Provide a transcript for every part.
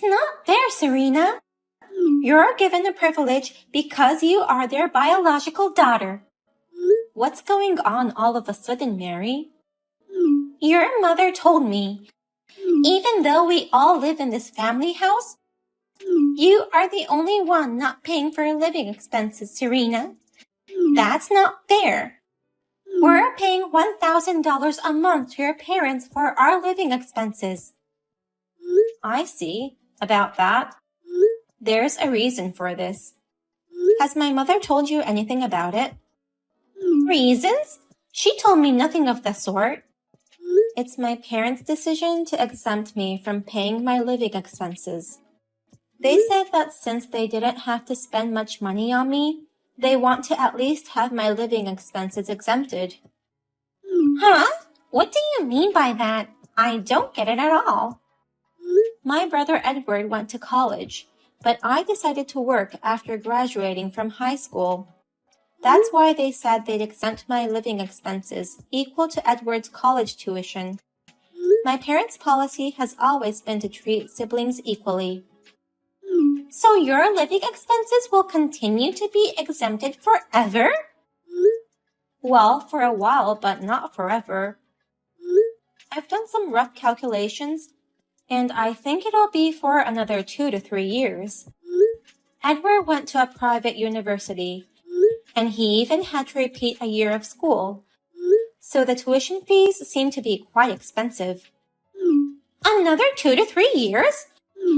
not fair, Serena. You're given a privilege because you are their biological daughter. What's going on all of a sudden, Mary? Your mother told me, even though we all live in this family house, you are the only one not paying for living expenses, Serena. That's not fair. We're paying $1,000 a month to your parents for our living expenses. I see. About that. There's a reason for this. Has my mother told you anything about it? Reasons? She told me nothing of the sort. It's my parents' decision to exempt me from paying my living expenses. They said that since they didn't have to spend much money on me, they want to at least have my living expenses exempted. Huh? What do you mean by that? I don't get it at all. My brother Edward went to college, but I decided to work after graduating from high school. That's why they said they'd exempt my living expenses equal to Edward's college tuition. My parents' policy has always been to treat siblings equally. So your living expenses will continue to be exempted forever? Well, for a while, but not forever. I've done some rough calculations, and I think it'll be for another 2 to 3 years. Edward went to a private university, and he even had to repeat a year of school. So the tuition fees seem to be quite expensive. Another 2 to 3 years?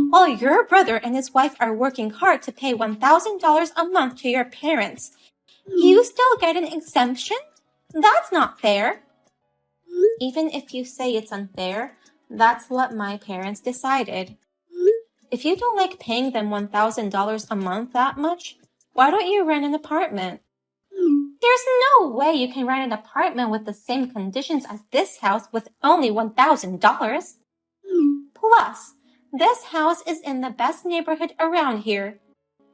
While your brother and his wife are working hard to pay $1,000 a month to your parents, you still get an exemption? That's not fair. Even if you say it's unfair, that's what my parents decided. If you don't like paying them $1,000 a month that much, why don't you rent an apartment? There's no way you can rent an apartment with the same conditions as this house with only $1,000. Plus, this house is in the best neighborhood around here.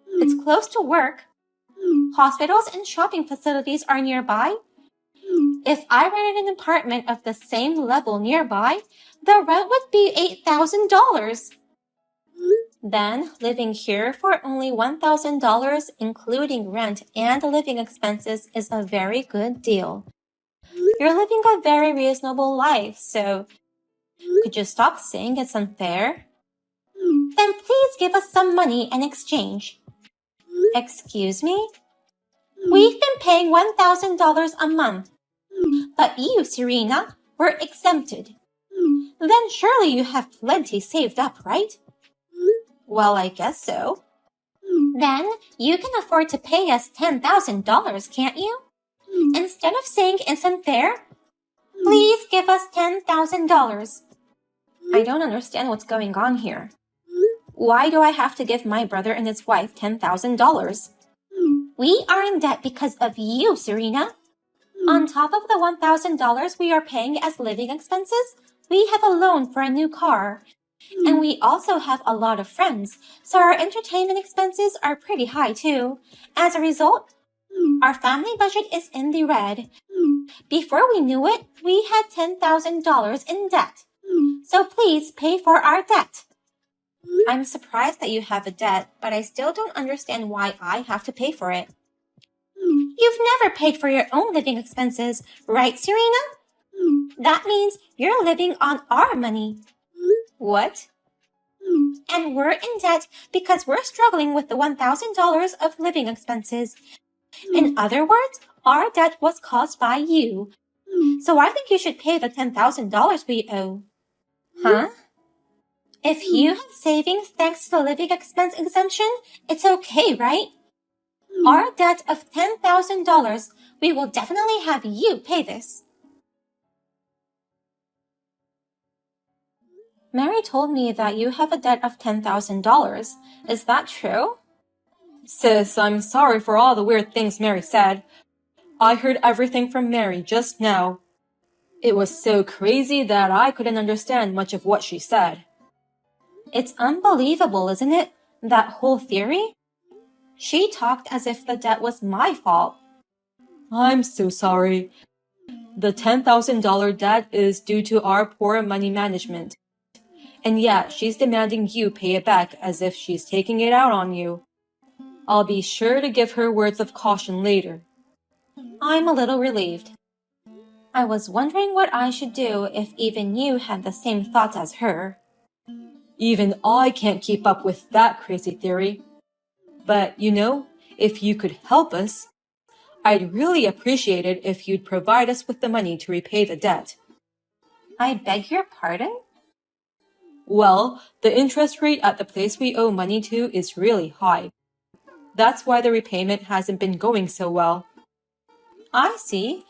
It's close to work. Hospitals and shopping facilities are nearby. If I rented an apartment of the same level nearby, the rent would be $8,000. Then, living here for only $1,000, including rent and living expenses, is a very good deal. You're living a very reasonable life, so could you stop saying it's unfair? Then please give us some money in exchange. Excuse me? We've been paying $1,000 a month. But you, Serena, were exempted. Then surely you have plenty saved up, right? Well, I guess so. Then you can afford to pay us $10,000, can't you? Instead of saying it's unfair, please give us $10,000. I don't understand what's going on here. Why do I have to give my brother and his wife $10,000? We are in debt because of you, Serena. On top of the $1,000 we are paying as living expenses, we have a loan for a new car. And we also have a lot of friends, so our entertainment expenses are pretty high too. As a result, our family budget is in the red. Before we knew it, we had $10,000 in debt. So please pay for our debt. I'm surprised that you have a debt, but I still don't understand why I have to pay for it. You've never paid for your own living expenses, right, Serena? That means you're living on our money. What? And we're in debt because we're struggling with the $1,000 of living expenses. In other words, our debt was caused by you. So I think you should pay the $10,000 we owe. Huh? If you have savings thanks to the living expense exemption, it's okay, right? Our debt of $10,000, we will definitely have you pay this. Mary told me that you have a debt of $10,000. Is that true? Sis, I'm sorry for all the weird things Mary said. I heard everything from Mary just now. It was so crazy that I couldn't understand much of what she said. It's unbelievable, isn't it? That whole theory? She talked as if the debt was my fault. I'm so sorry. The $10,000 debt is due to our poor money management. And yet she's demanding you pay it back as if she's taking it out on you. I'll be sure to give her words of caution later. I'm a little relieved. I was wondering what I should do if even you had the same thoughts as her. Even I can't keep up with that crazy theory. But, if you could help us, I'd really appreciate it if you'd provide us with the money to repay the debt. I beg your pardon? Well, the interest rate at the place we owe money to is really high. That's why the repayment hasn't been going so well. I see.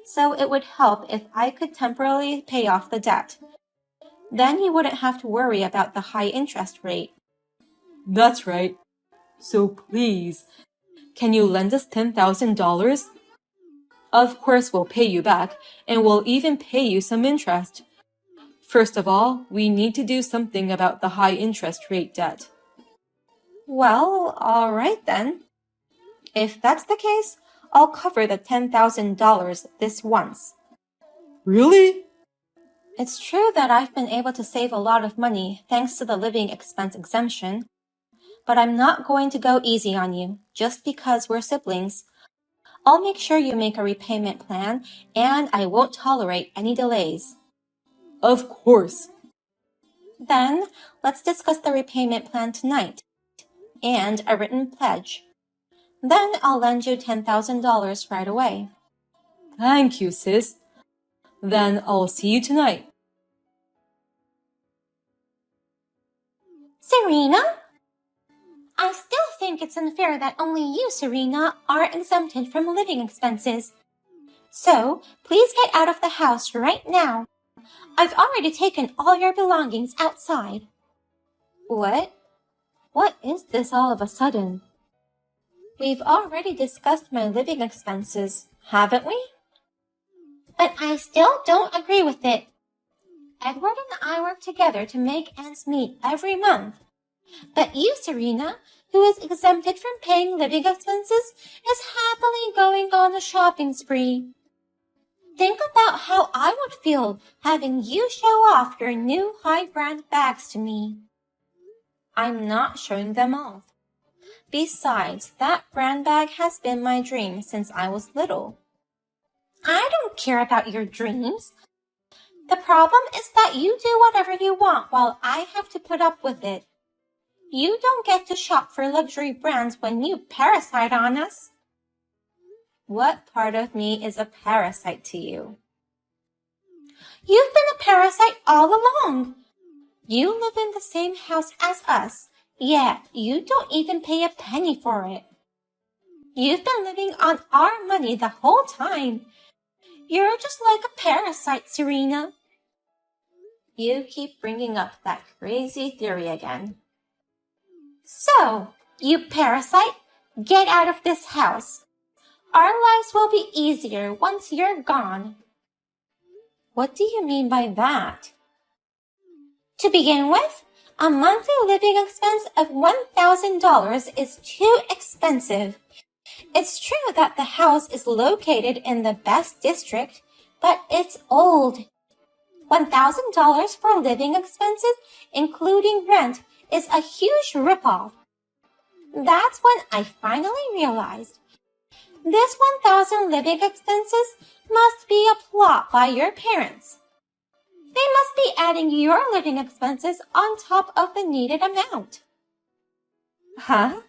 So it would help if I could temporarily pay off the debt. Then you wouldn't have to worry about the high interest rate. That's right. So please, can you lend us $10,000? Of course we'll pay you back, and we'll even pay you some interest. First of all, we need to do something about the high interest rate debt. Well, all right then. If that's the case, I'll cover the $10,000 this once. Really? It's true that I've been able to save a lot of money thanks to the living expense exemption. But I'm not going to go easy on you just because we're siblings. I'll make sure you make a repayment plan, and I won't tolerate any delays. Of course. Then, let's discuss the repayment plan tonight, and a written pledge. Then I'll lend you $10,000 right away. Thank you, sis. Then I'll see you tonight. Serena? I still think it's unfair that only you, Serena, are exempted from living expenses. So, please get out of the house right now. I've already taken all your belongings outside. What? What is this all of a sudden? We've already discussed my living expenses, haven't we? But I still don't agree with it. Edward and I work together to make ends meet every month. But you, Serena, who is exempted from paying living expenses, is happily going on a shopping spree. Think about how I would feel having you show off your new high-brand bags to me. I'm not showing them off. Besides, that brand bag has been my dream since I was little. I don't care about your dreams. The problem is that you do whatever you want while I have to put up with it. You don't get to shop for luxury brands when you parasite on us. What part of me is a parasite to you? You've been a parasite all along. You live in the same house as us, yet you don't even pay a penny for it. You've been living on our money the whole time. You're just like a parasite, Serena. You keep bringing up that crazy theory again. So, you parasite, get out of this house. Our lives will be easier once you're gone. What do you mean by that? To begin with, a monthly living expense of $1,000 is too expensive. It's true that the house is located in the best district, but it's old. $1,000 for living expenses, including rent, is a huge ripoff. That's when I finally realized this 1,000 living expenses must be a plot by your parents. They must be adding your living expenses on top of the needed amount. Huh?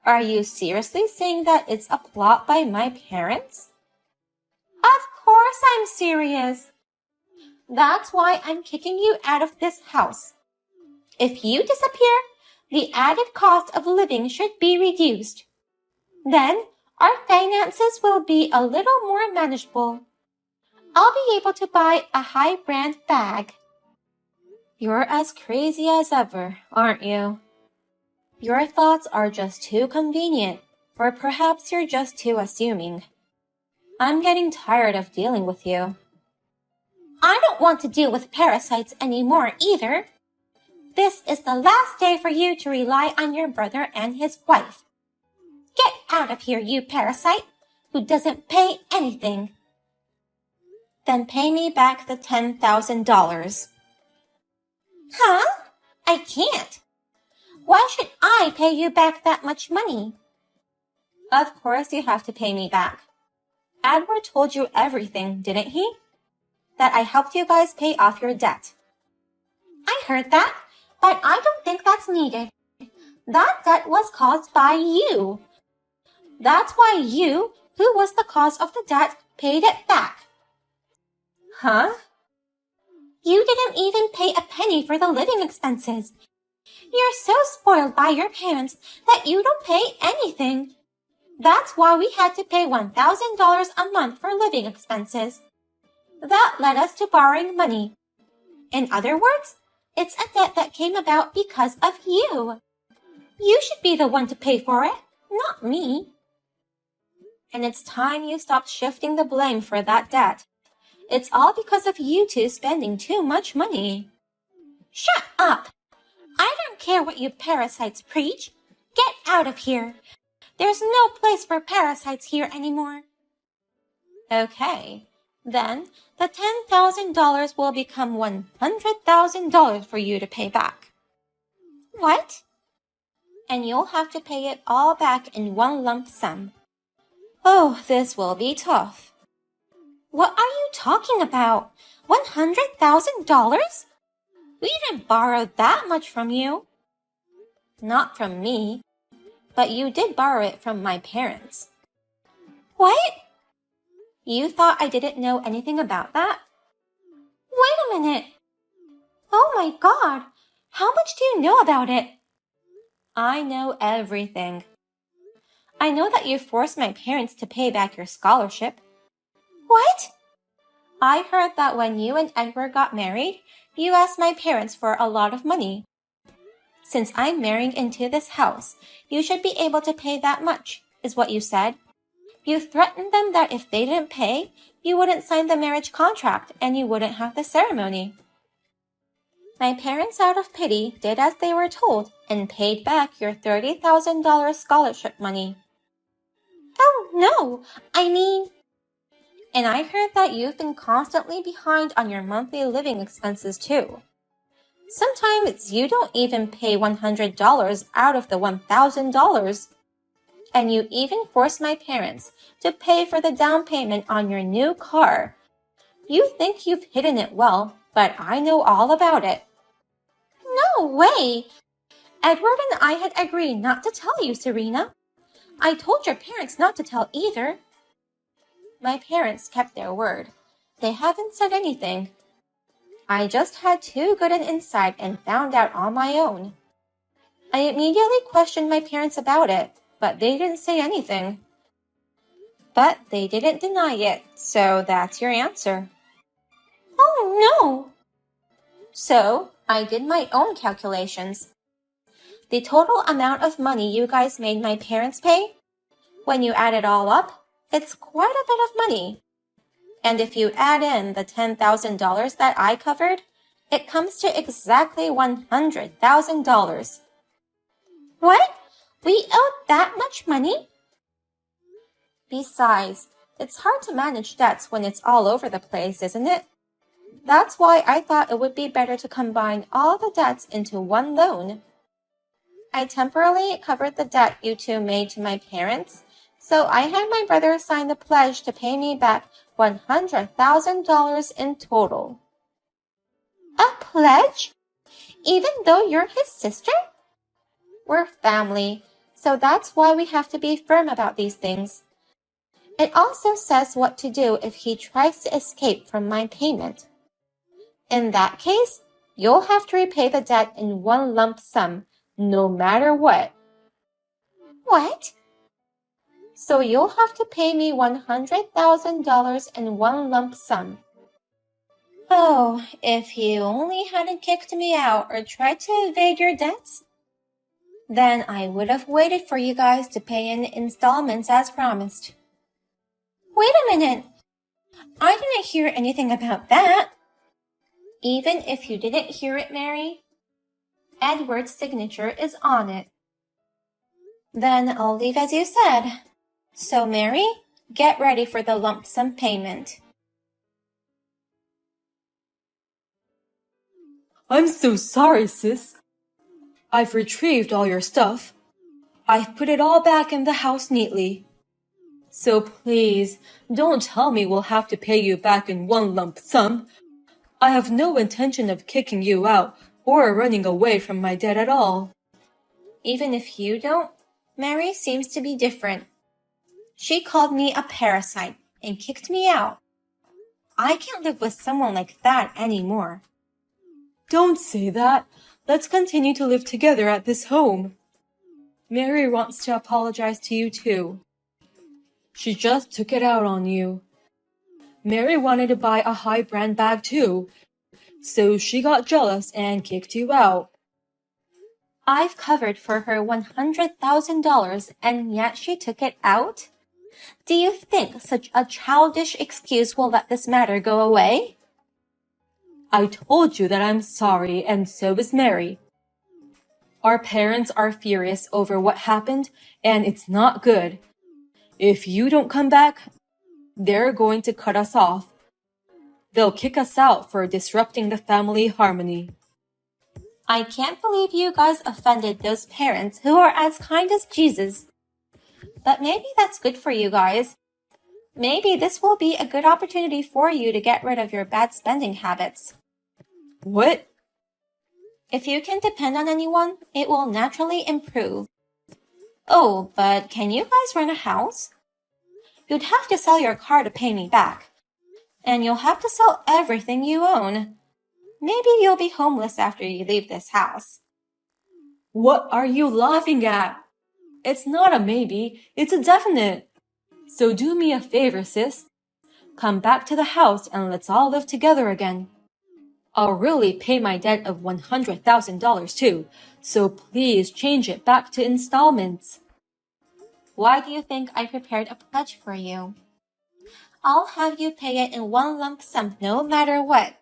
Are you seriously saying that it's a plot by my parents? Of course I'm serious. That's why I'm kicking you out of this house. If you disappear, the added cost of living should be reduced. Then, our finances will be a little more manageable. I'll be able to buy a high-brand bag. You're as crazy as ever, aren't you? Your thoughts are just too convenient, or perhaps you're just too assuming. I'm getting tired of dealing with you. I don't want to deal with parasites anymore either. This is the last day for you to rely on your brother and his wife. Get out of here, you parasite, who doesn't pay anything. Then pay me back the $10,000. Huh? I can't. Why should I pay you back that much money? Of course you have to pay me back. Edward told you everything, didn't he? That I helped you guys pay off your debt. I heard that, but I don't think that's needed. That debt was caused by you. That's why you, who was the cause of the debt, paid it back. Huh? You didn't even pay a penny for the living expenses. You're so spoiled by your parents that you don't pay anything. That's why we had to pay $1,000 a month for living expenses. That led us to borrowing money. In other words, it's a debt that came about because of you. You should be the one to pay for it, not me. And it's time you stopped shifting the blame for that debt. It's all because of you two spending too much money. Shut up! I don't care what you parasites preach. Get out of here. There's no place for parasites here anymore. Okay, then the $10,000 will become $100,000 for you to pay back. What? And you'll have to pay it all back in one lump sum. Oh, this will be tough. What are you talking about? $100,000? We didn't borrow that much from you. Not from me, but you did borrow it from my parents. What? You thought I didn't know anything about that? Wait a minute. Oh my God, how much do you know about it? I know everything. I know that you forced my parents to pay back your scholarship. What? I heard that when you and Edward got married, you asked my parents for a lot of money. Since I'm marrying into this house, you should be able to pay that much, is what you said. You threatened them that if they didn't pay, you wouldn't sign the marriage contract and you wouldn't have the ceremony. My parents, out of pity, did as they were told and paid back your $30,000 scholarship money. Oh no, I mean... And I heard that you've been constantly behind on your monthly living expenses too. Sometimes you don't even pay $100 out of the $1,000. And you even forced my parents to pay for the down payment on your new car. You think you've hidden it well, but I know all about it. No way! Edward and I had agreed not to tell you, Serena. I told your parents not to tell either. My parents kept their word. They haven't said anything. I just had too good an insight and found out on my own. I immediately questioned my parents about it, but they didn't say anything. But they didn't deny it, so that's your answer. Oh no! So I did my own calculations. The total amount of money you guys made my parents pay, when you add it all up, it's quite a bit of money. And if you add in the $10,000 that I covered, it comes to exactly $100,000. What? We owed that much money? Besides, it's hard to manage debts when it's all over the place, isn't it? That's why I thought it would be better to combine all the debts into one loan. I temporarily covered the debt you two made to my parents, so I had my brother sign the pledge to pay me back $100,000 in total. A pledge? Even though you're his sister? We're family, so that's why we have to be firm about these things. It also says what to do if he tries to escape from my payment. In that case, you'll have to repay the debt in one lump sum, no matter what. What? So you'll have to pay me $100,000 in one lump sum. Oh, if you only hadn't kicked me out or tried to evade your debts, then I would have waited for you guys to pay in installments as promised. Wait a minute. I didn't hear anything about that. Even if you didn't hear it, Mary, Edward's signature is on it. Then I'll leave as you said. So, Mary, get ready for the lump sum payment. I'm so sorry, sis. I've retrieved all your stuff. I've put it all back in the house neatly. So please, don't tell me we'll have to pay you back in one lump sum. I have no intention of kicking you out or running away from my debt at all. Even if you don't, Mary seems to be different. She called me a parasite and kicked me out. I can't live with someone like that anymore. Don't say that. Let's continue to live together at this home. Mary wants to apologize to you too. She just took it out on you. Mary wanted to buy a high brand bag too, so she got jealous and kicked you out. I've covered for her $100,000 and yet she took it out? Do you think such a childish excuse will let this matter go away? I told you that I'm sorry, and so is Mary. Our parents are furious over what happened, and it's not good. If you don't come back, they're going to cut us off. They'll kick us out for disrupting the family harmony. I can't believe you guys offended those parents who are as kind as Jesus. But maybe that's good for you guys. Maybe this will be a good opportunity for you to get rid of your bad spending habits. What? If you can depend on anyone, it will naturally improve. Oh, but can you guys rent a house? You'd have to sell your car to pay me back. And you'll have to sell everything you own. Maybe you'll be homeless after you leave this house. What are you laughing at? It's not a maybe, it's a definite. So do me a favor, sis. Come back to the house and let's all live together again. I'll really pay my debt of $100,000 too, so please change it back to installments. Why do you think I prepared a pledge for you? I'll have you pay it in one lump sum no matter what.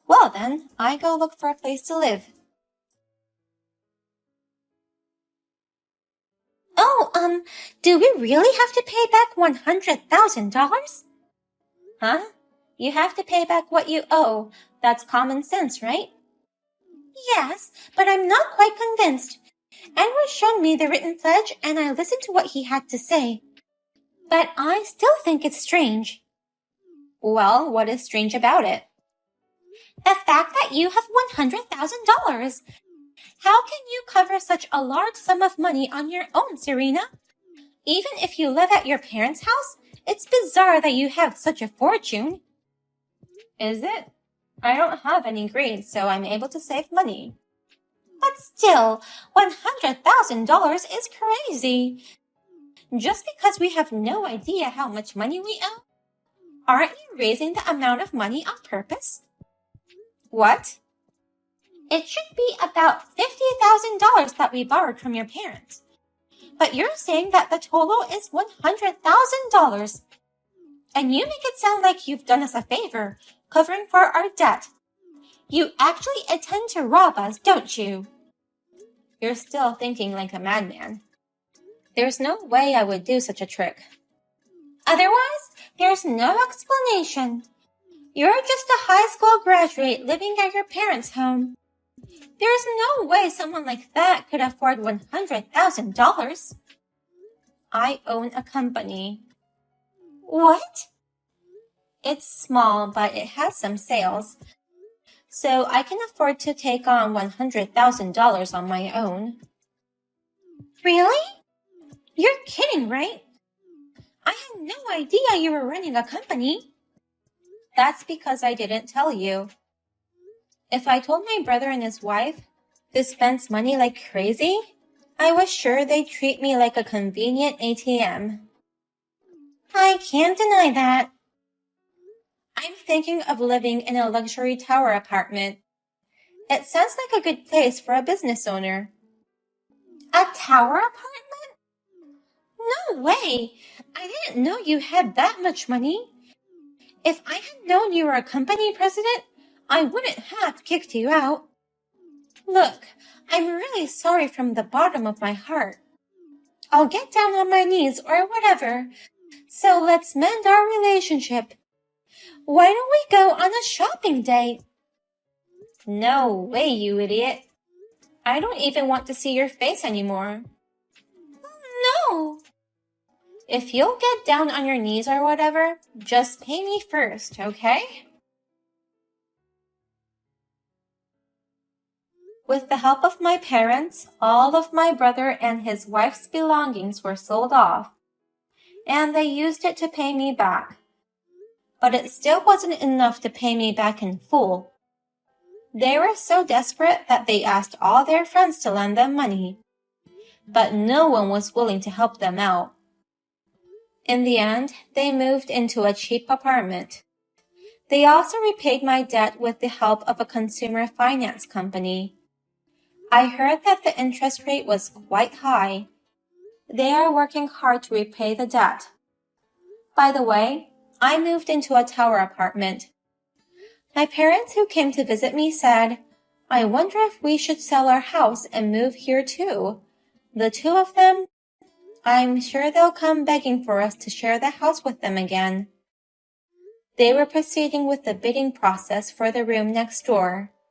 Well then, I go look for a place to live. Oh, do we really have to pay back $100,000? Huh? You have to pay back what you owe. That's common sense, right? Yes, but I'm not quite convinced. Edward showed me the written pledge and I listened to what he had to say. But I still think it's strange. Well, what is strange about it? The fact that you have $100,000. How can you cover such a large sum of money on your own, Serena? Even if you live at your parents' house, it's bizarre that you have such a fortune. Is it? I don't have any grades, so I'm able to save money. But still, $100,000 is crazy. Just because we have no idea how much money we owe? Aren't you raising the amount of money on purpose? What? It should be about $50,000 that we borrowed from your parents. But you're saying that the total is $100,000. And you make it sound like you've done us a favor, covering for our debt. You actually intend to rob us, don't you? You're still thinking like a madman. There's no way I would do such a trick. Otherwise, there's no explanation. You're just a high school graduate living at your parents' home. There's no way someone like that could afford $100,000. I own a company. What? It's small, but it has some sales. So I can afford to take on $100,000 on my own. Really? You're kidding, right? I had no idea you were running a company. That's because I didn't tell you. If I told my brother and his wife, who spends money like crazy, I was sure they'd treat me like a convenient ATM. I can't deny that. I'm thinking of living in a luxury tower apartment. It sounds like a good place for a business owner. A tower apartment? No way! I didn't know you had that much money. If I had known you were a company president, I wouldn't have kicked you out. Look, I'm really sorry from the bottom of my heart. I'll get down on my knees or whatever. So let's mend our relationship. Why don't we go on a shopping date? No way, you idiot. I don't even want to see your face anymore. No! If you'll get down on your knees or whatever, just pay me first, okay? With the help of my parents, all of my brother and his wife's belongings were sold off, and they used it to pay me back. But it still wasn't enough to pay me back in full. They were so desperate that they asked all their friends to lend them money, but no one was willing to help them out. In the end, they moved into a cheap apartment. They also repaid my debt with the help of a consumer finance company. I heard that the interest rate was quite high. They are working hard to repay the debt. By the way, I moved into a tower apartment. My parents who came to visit me said, "I wonder if we should sell our house and move here too." The two of them, I'm sure they'll come begging for us to share the house with them again. They were proceeding with the bidding process for the room next door.